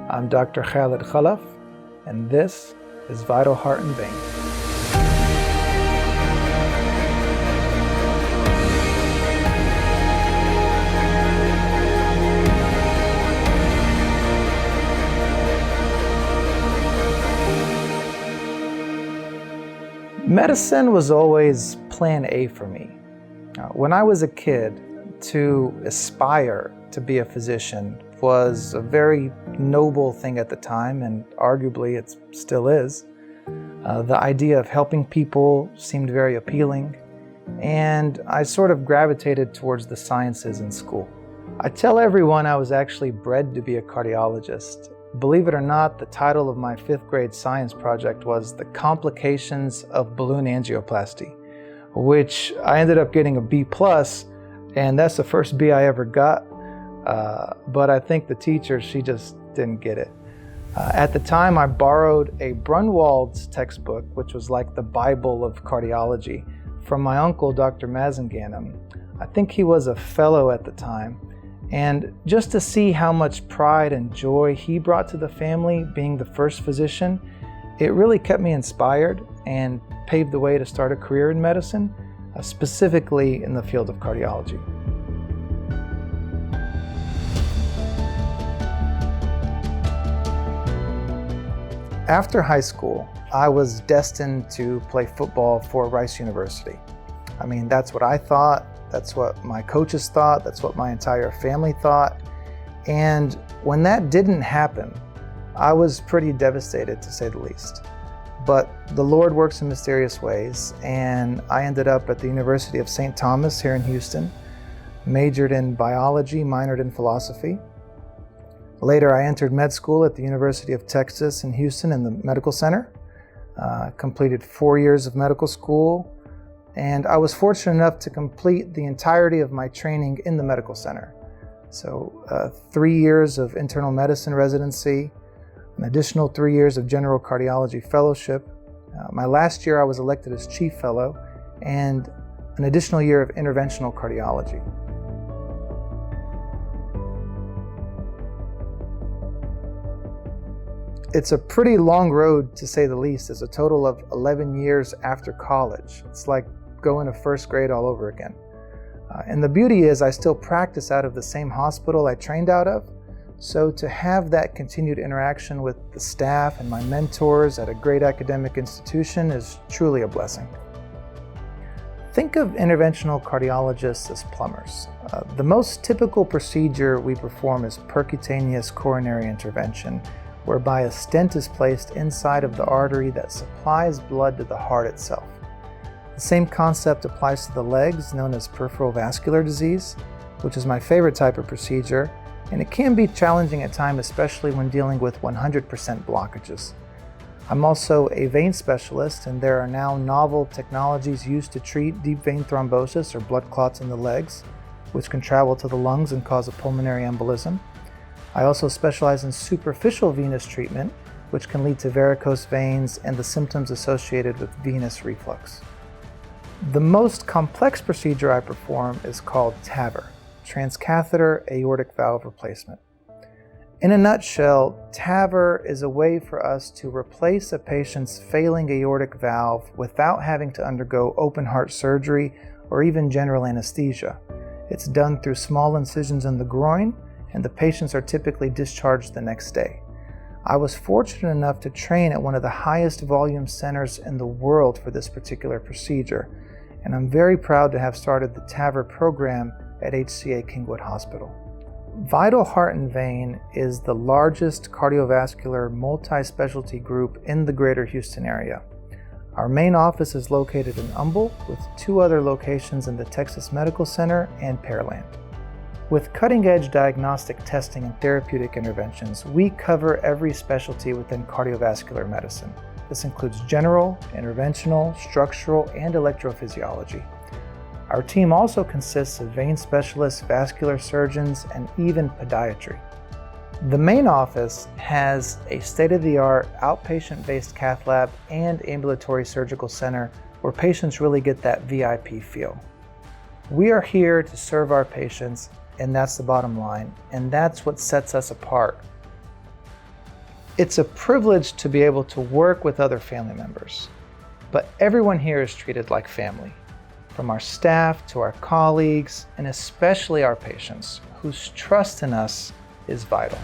I'm Dr. Khaled Khalaf, and this is Vital Heart and Vein. Medicine was always plan A for me. When I was a kid, to aspire to be a physician was a very noble thing at the time, and arguably it still is. The idea of helping people seemed very appealing, and I sort of gravitated towards the sciences in school. I tell everyone I was actually bred to be a cardiologist. Believe it or not, the title of my 5th grade science project was The Complications of Balloon Angioplasty, which I ended up getting a B+, and that's the first B I ever got. But I think the teacher, she just didn't get it. At the time, I borrowed a Brunwald's textbook, which was like the Bible of cardiology, from my uncle, Dr. Mazenganum. I think he was a fellow at the time. And just to see how much pride and joy he brought to the family, being the first physician, it really kept me inspired and paved the way to start a career in medicine, specifically in the field of cardiology. After high school, I was destined to play football for Rice University. I mean, that's what I thought. That's what my coaches thought. That's what my entire family thought. And when that didn't happen, I was pretty devastated, to say the least. But the Lord works in mysterious ways, and I ended up at the University of St. Thomas here in Houston, majored in biology, minored in philosophy. Later, I entered med school at the University of Texas in Houston in the medical center, completed 4 years of medical school, and I was fortunate enough to complete the entirety of my training in the medical center. So 3 years of internal medicine residency, an additional 3 years of general cardiology fellowship. My last year I was elected as chief fellow, and an additional year of interventional cardiology. It's a pretty long road, to say the least. It's a total of 11 years after college. It's like going to first grade all over again. And the beauty is I still practice out of the same hospital I trained out of. So to have that continued interaction with the staff and my mentors at a great academic institution is truly a blessing. Think of interventional cardiologists as plumbers. The most typical procedure we perform is percutaneous coronary intervention, whereby a stent is placed inside of the artery that supplies blood to the heart itself. The same concept applies to the legs, known as peripheral vascular disease, which is my favorite type of procedure, and it can be challenging at times, especially when dealing with 100% blockages. I'm also a vein specialist, and there are now novel technologies used to treat deep vein thrombosis or blood clots in the legs, which can travel to the lungs and cause a pulmonary embolism. I also specialize in superficial venous treatment, which can lead to varicose veins and the symptoms associated with venous reflux. The most complex procedure I perform is called TAVR, transcatheter aortic valve replacement. In a nutshell, TAVR is a way for us to replace a patient's failing aortic valve without having to undergo open heart surgery or even general anesthesia. It's done through small incisions in the groin, and the patients are typically discharged the next day. I was fortunate enough to train at one of the highest volume centers in the world for this particular procedure, and I'm very proud to have started the TAVR program at HCA Kingwood Hospital. Vital Heart and Vein is the largest cardiovascular multi-specialty group in the greater Houston area. Our main office is located in Humble, with 2 other locations in the Texas Medical Center and Pearland. With cutting-edge diagnostic testing and therapeutic interventions, we cover every specialty within cardiovascular medicine. This includes general, interventional, structural, and electrophysiology. Our team also consists of vein specialists, vascular surgeons, and even podiatry. The main office has a state-of-the-art outpatient-based cath lab and ambulatory surgical center where patients really get that VIP feel. We are here to serve our patients, and that's the bottom line, and that's what sets us apart. It's a privilege to be able to work with other family members, but everyone here is treated like family, from our staff to our colleagues, and especially our patients, whose trust in us is vital.